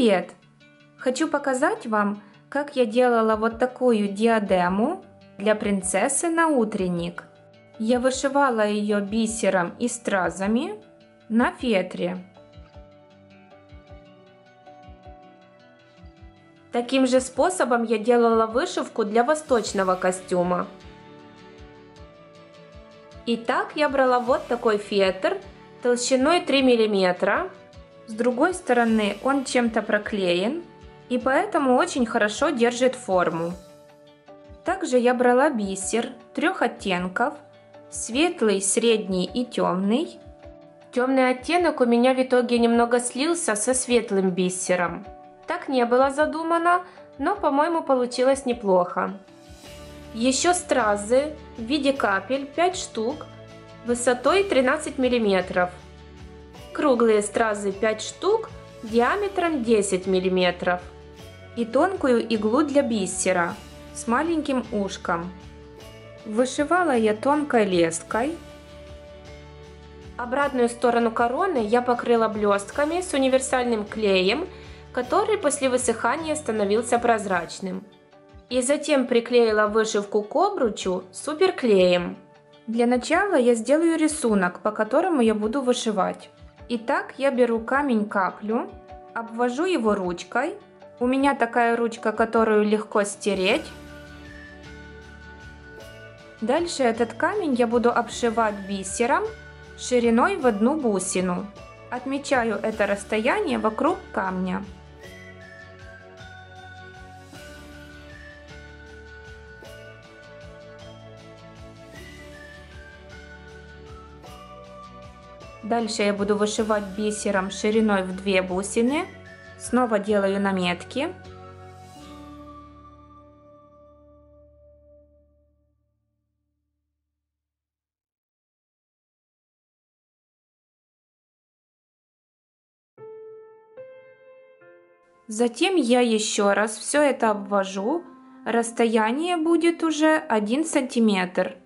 Привет! Хочу показать вам, как я делала вот такую диадему для принцессы на утренник. Я вышивала ее бисером и стразами на фетре. Таким же способом я делала вышивку для восточного костюма. Итак, я брала вот такой фетр толщиной 3 мм. С другой стороны он чем-то проклеен, и поэтому очень хорошо держит форму. Также я брала бисер 3 оттенков, светлый, средний и темный. Темный оттенок у меня в итоге немного слился со светлым бисером. Так не было задумано, но, по-моему, получилось неплохо. Еще стразы в виде капель 5 штук высотой 13 мм. Круглые стразы 5 штук диаметром 10 мм. И тонкую иглу для бисера с маленьким ушком. Вышивала я тонкой леской. Обратную сторону короны я покрыла блестками с универсальным клеем, который после высыхания становился прозрачным. И затем приклеила вышивку к обручу суперклеем. Для начала я сделаю рисунок, по которому я буду вышивать. Итак, я беру камень-каплю, обвожу его ручкой. У меня такая ручка, которую легко стереть. Дальше этот камень я буду обшивать бисером шириной в 1 бусину. Отмечаю это расстояние вокруг камня. Дальше я буду вышивать бисером шириной в 2 бусины. Снова делаю наметки. Затем я еще раз все это обвожу. Расстояние будет уже 1 сантиметр.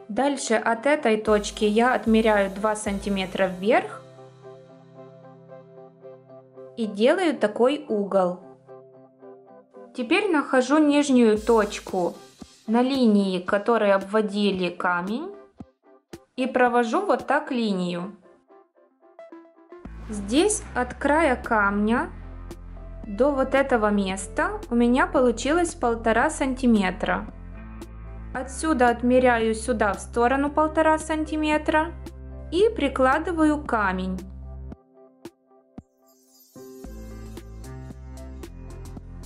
Дальше от этой точки я отмеряю 2 сантиметра вверх и делаю такой угол. Теперь нахожу нижнюю точку на линии, которой обводили камень, и провожу вот так линию. Здесь от края камня до вот этого места у меня получилось 1,5 сантиметра. Отсюда отмеряю сюда в сторону 1,5 сантиметра и прикладываю камень.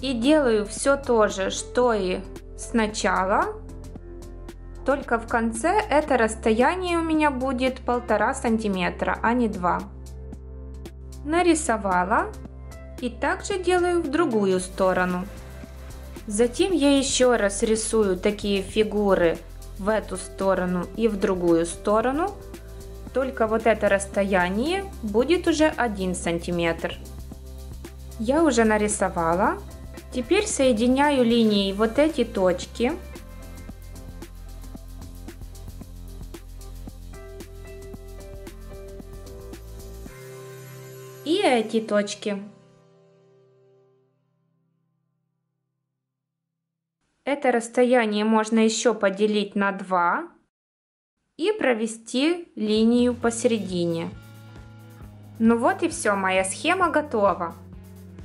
И делаю все то же, что и сначала, только в конце это расстояние у меня будет 1,5 сантиметра, а не 2. Нарисовала и также делаю в другую сторону. Затем я еще раз рисую такие фигуры в эту сторону и в другую сторону, только вот это расстояние будет уже 1 сантиметр. Я уже нарисовала. Теперь соединяю линией вот эти точки. И эти точки. Это расстояние можно еще поделить на 2 и провести линию посередине. Ну вот и все, моя схема готова.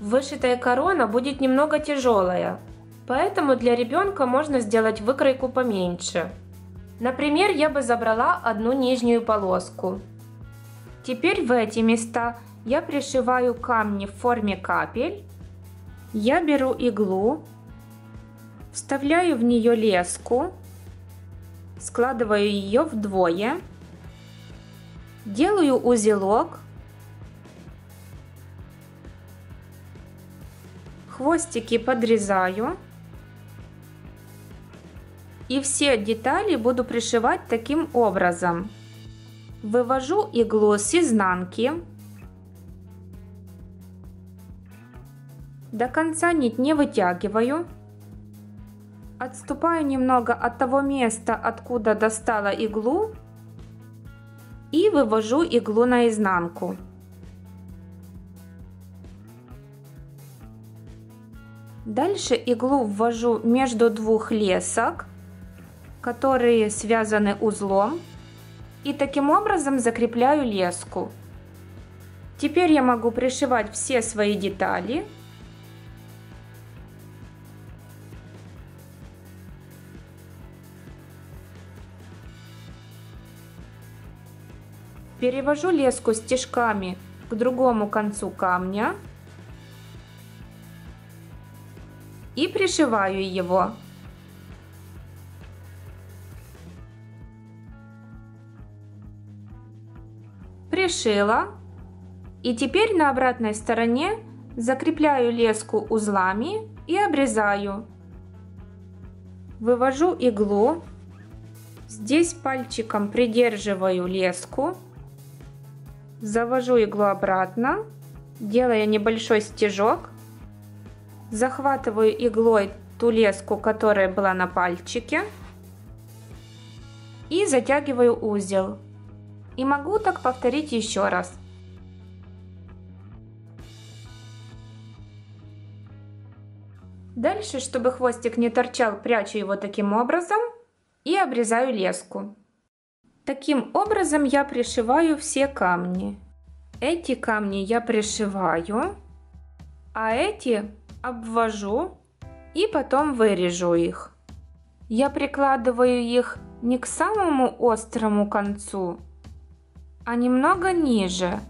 Вышитая корона будет немного тяжелая, поэтому для ребенка можно сделать выкройку поменьше. Например, я бы забрала одну нижнюю полоску. Теперь в эти места я пришиваю камни в форме капель. Я беру иглу, вставляю в нее леску, складываю ее вдвое, делаю узелок, хвостики подрезаю и все детали буду пришивать таким образом. Вывожу иглу с изнанки, До конца нить не вытягиваю. Отступаю немного от того места, откуда достала иглу, и вывожу иглу наизнанку. Дальше иглу ввожу между двух лесок, которые связаны узлом, и таким образом закрепляю леску. Теперь я могу пришивать все свои детали. Перевожу леску стежками к другому концу камня и пришиваю его. Пришила. И теперь на обратной стороне закрепляю леску узлами и обрезаю. Вывожу иглу. Здесь пальчиком придерживаю леску. Завожу иглу обратно, делая небольшой стежок. Захватываю иглой ту леску, которая была на пальчике. И затягиваю узел. И могу так повторить еще раз. Дальше, чтобы хвостик не торчал, прячу его таким образом и обрезаю леску. Таким образом я пришиваю все камни. Эти камни я пришиваю, а эти обвожу и потом вырежу их. Я прикладываю их не к самому острому концу, а немного ниже,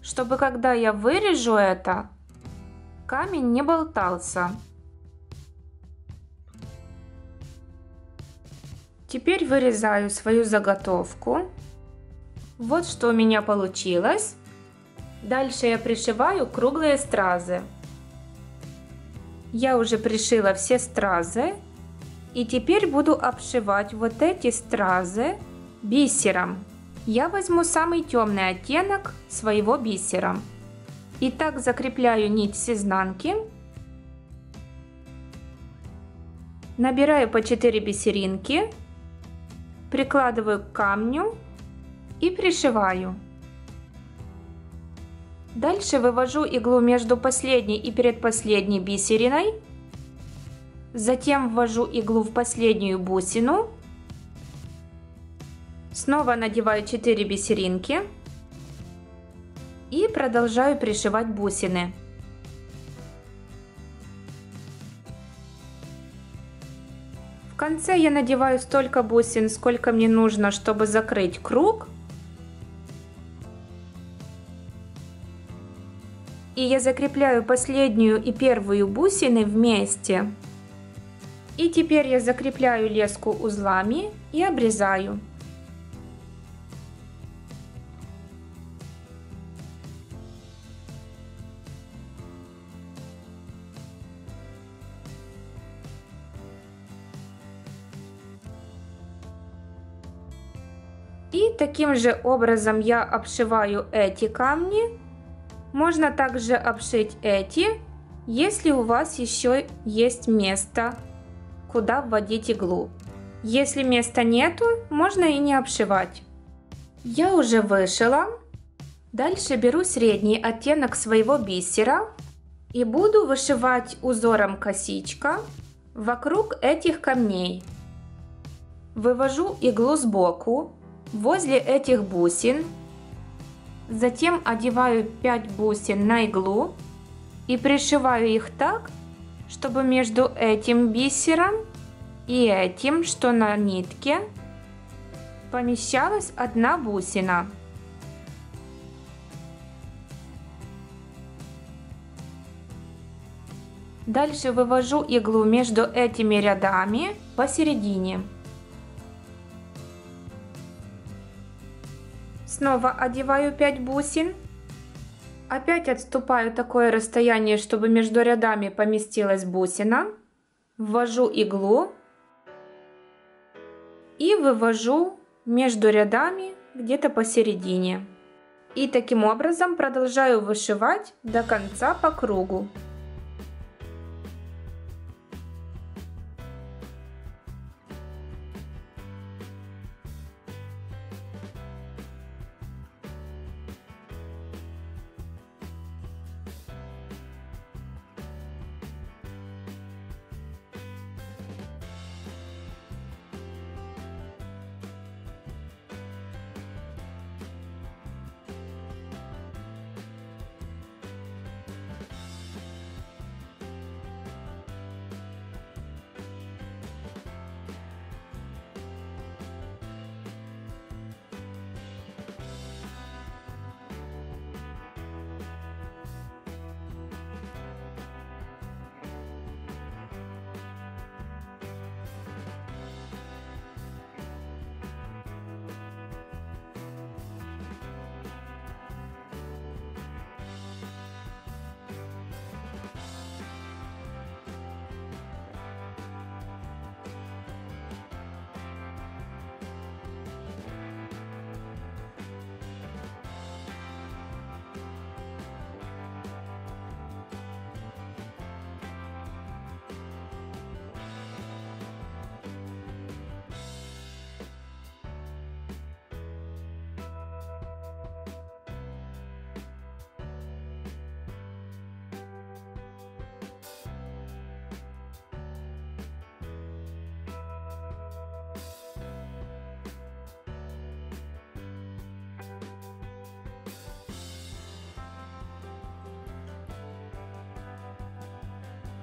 чтобы когда я вырежу это, камень не болтался. Теперь вырезаю свою заготовку. Вот что у меня получилось. Дальше я пришиваю круглые стразы. Я уже пришила все стразы. И теперь буду обшивать вот эти стразы бисером. Я возьму самый темный оттенок своего бисера. И так закрепляю нить с изнанки. Набираю по 4 бисеринки. Прикладываю к камню и пришиваю. Дальше вывожу иглу между последней и предпоследней бисериной. Затем ввожу иглу в последнюю бусину. Снова надеваю 4 бисеринки. И продолжаю пришивать бусины. В конце я надеваю столько бусин, сколько мне нужно, чтобы закрыть круг. И я закрепляю последнюю и первую бусины вместе. И теперь я закрепляю леску узлами и обрезаю. И таким же образом я обшиваю эти камни. Можно также обшить эти, если у вас еще есть место, куда вводить иглу. Если места нету, можно и не обшивать. Я уже вышила. Дальше беру средний оттенок своего бисера и буду вышивать узором косичка вокруг этих камней. Вывожу иглу сбоку, возле этих бусин. Затем одеваю 5 бусин на иглу и пришиваю их так, чтобы между этим бисером и этим, что на нитке, помещалась одна бусина. Дальше вывожу иглу между этими рядами посередине. Снова одеваю 5 бусин. Опять отступаю такое расстояние, чтобы между рядами поместилась бусина. Ввожу иглу и вывожу между рядами где-то посередине. И таким образом продолжаю вышивать до конца по кругу.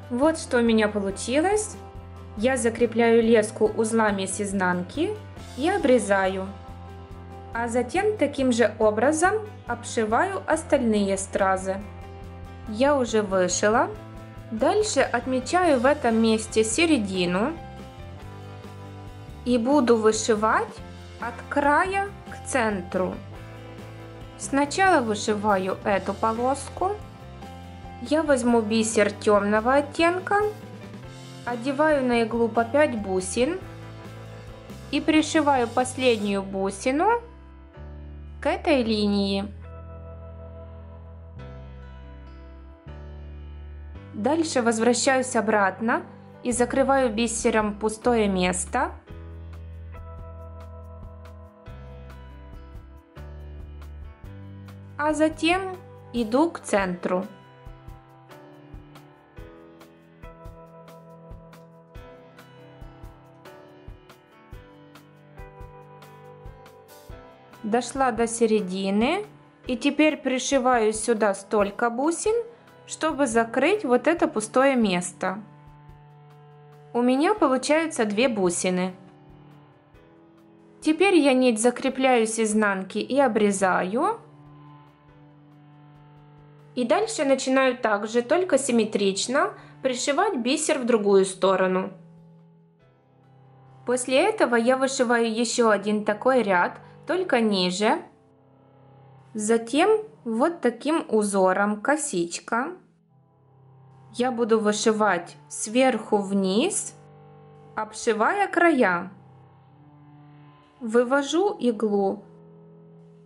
Вот что у меня получилось. Я закрепляю леску узлами с изнанки и обрезаю. А затем таким же образом обшиваю остальные стразы. Я уже вышила. Дальше отмечаю в этом месте середину и буду вышивать от края к центру. Сначала вышиваю эту полоску. Я возьму бисер темного оттенка, одеваю на иглу по 5 бусин и пришиваю последнюю бусину к этой линии. Дальше возвращаюсь обратно и закрываю бисером пустое место. А затем иду к центру. Дошла до середины и теперь пришиваю сюда столько бусин, чтобы закрыть вот это пустое место. У меня получаются 2 бусины. Теперь я нить закрепляю с изнанки и обрезаю. И дальше начинаю также, только симметрично, пришивать бисер в другую сторону. После этого я вышиваю еще один такой ряд, только ниже. Затем вот таким узором косичка я буду вышивать сверху вниз, обшивая края. Вывожу иглу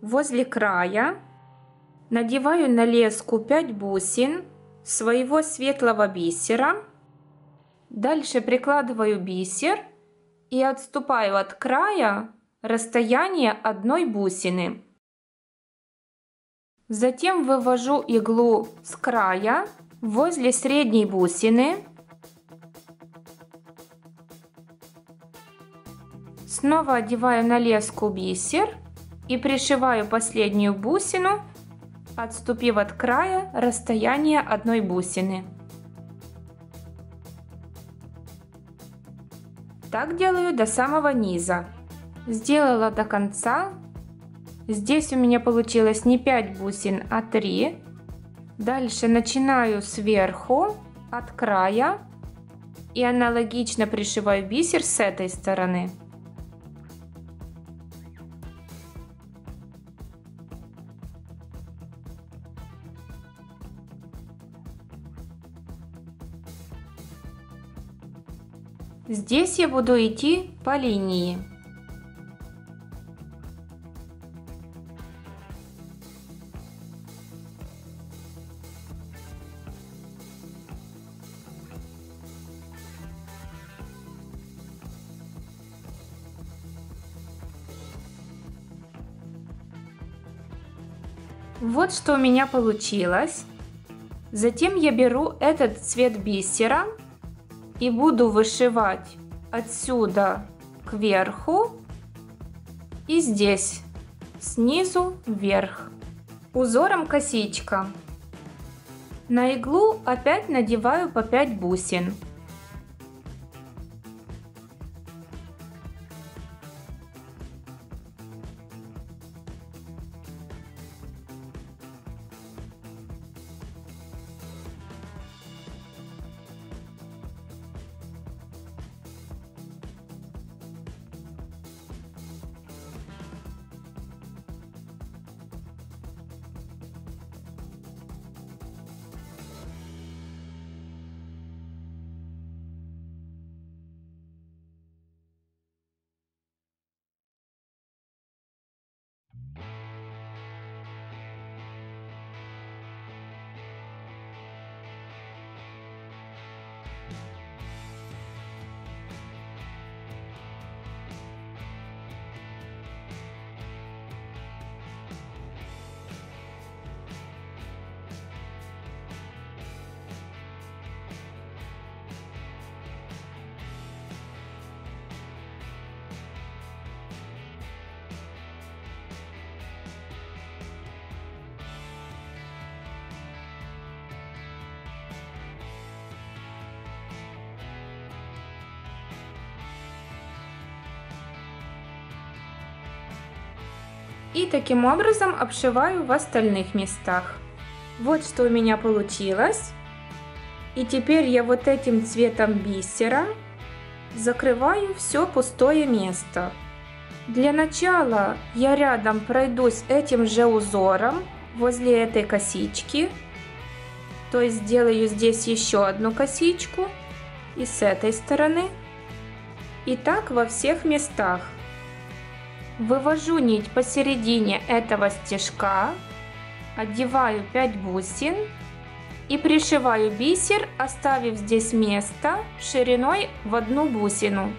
возле края, надеваю на леску 5 бусин своего светлого бисера. Дальше прикладываю бисер и отступаю от края расстояние одной бусины. Затем вывожу иглу с края возле средней бусины. Снова одеваю на леску бисер и пришиваю последнюю бусину, отступив от края расстояние одной бусины. Так делаю до самого низа. Сделала до конца. Здесь у меня получилось не 5 бусин, а 3. Дальше начинаю сверху, от края, и аналогично пришиваю бисер с этой стороны. Здесь я буду идти по линии. Вот что у меня получилось. Затем я беру этот цвет бисера и буду вышивать отсюда кверху и здесь снизу вверх узором косичка. На иглу опять надеваю по 5 бусин. И таким образом обшиваю в остальных местах. Вот что у меня получилось. И теперь я вот этим цветом бисера закрываю все пустое место. Для начала я рядом пройдусь этим же узором возле этой косички. То есть сделаю здесь еще одну косичку и с этой стороны. И так во всех местах. Вывожу нить посередине этого стежка, одеваю 5 бусин и пришиваю бисер, оставив здесь место шириной в 1 бусину.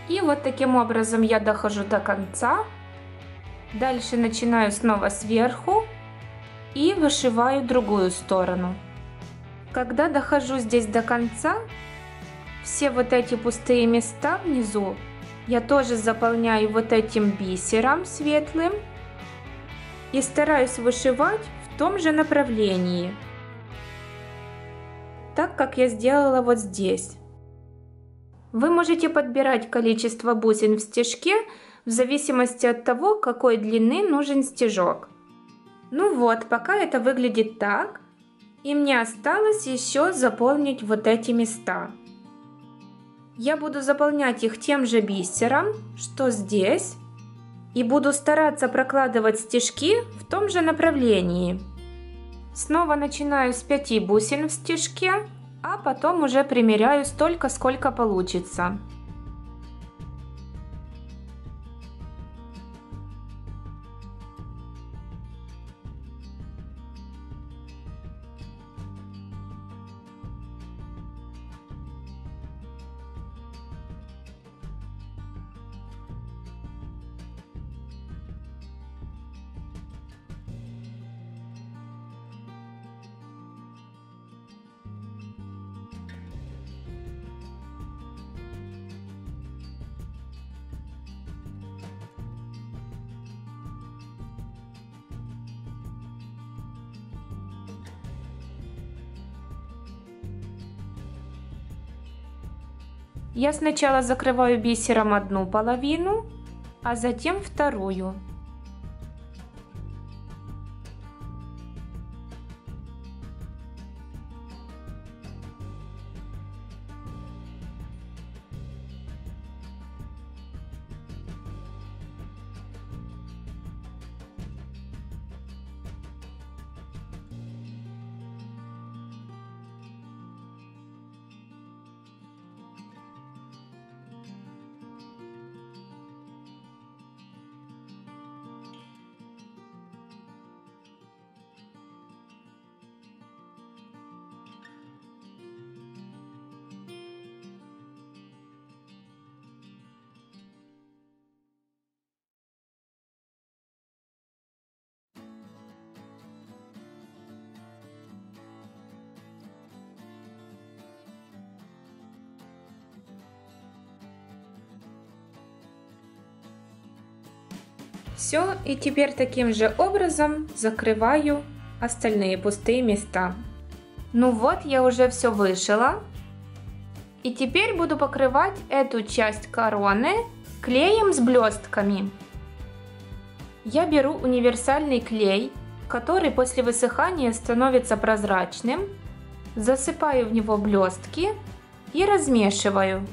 И вот таким образом я дохожу до конца. Дальше начинаю снова сверху и вышиваю другую сторону. Когда дохожу здесь до конца, все вот эти пустые места внизу я тоже заполняю вот этим бисером светлым и стараюсь вышивать в том же направлении, так как я сделала вот здесь. Вы можете подбирать количество бусин в стежке в зависимости от того, какой длины нужен стежок. Ну вот, пока это выглядит так, и мне осталось еще заполнить вот эти места. Я буду заполнять их тем же бисером, что здесь, и буду стараться прокладывать стежки в том же направлении. Снова начинаю с 5 бусин в стежке, а потом уже примеряю столько, сколько получится. Я сначала закрываю бисером одну половину, а затем вторую. Все, и теперь таким же образом закрываю остальные пустые места. Ну вот, я уже все вышила. И теперь буду покрывать эту часть короны клеем с блестками. Я беру универсальный клей, который после высыхания становится прозрачным, засыпаю в него блестки и размешиваю.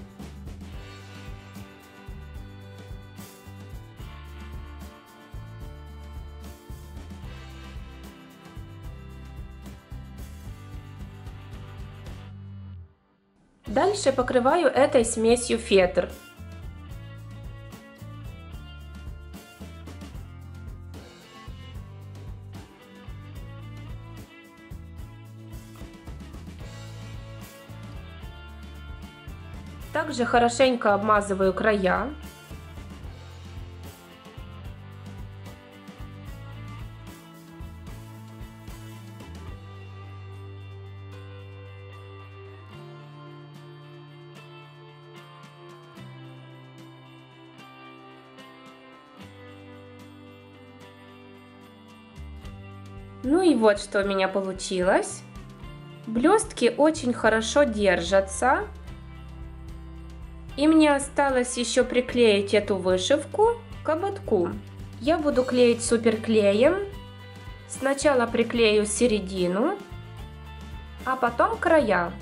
Дальше покрываю этой смесью фетр. Также хорошенько обмазываю края. Ну и вот что у меня получилось. Блестки очень хорошо держатся. И мне осталось еще приклеить эту вышивку к ободку. Я буду клеить суперклеем. Сначала приклею середину, а потом края.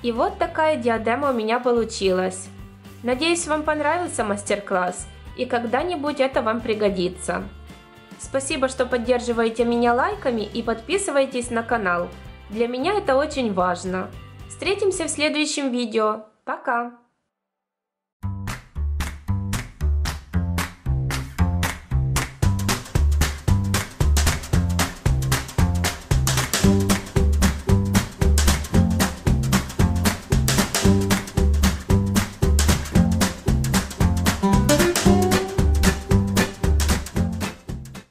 И вот такая диадема у меня получилась. Надеюсь, вам понравился мастер-класс и когда-нибудь это вам пригодится. Спасибо, что поддерживаете меня лайками и подписываетесь на канал. Для меня это очень важно. Встретимся в следующем видео. Пока!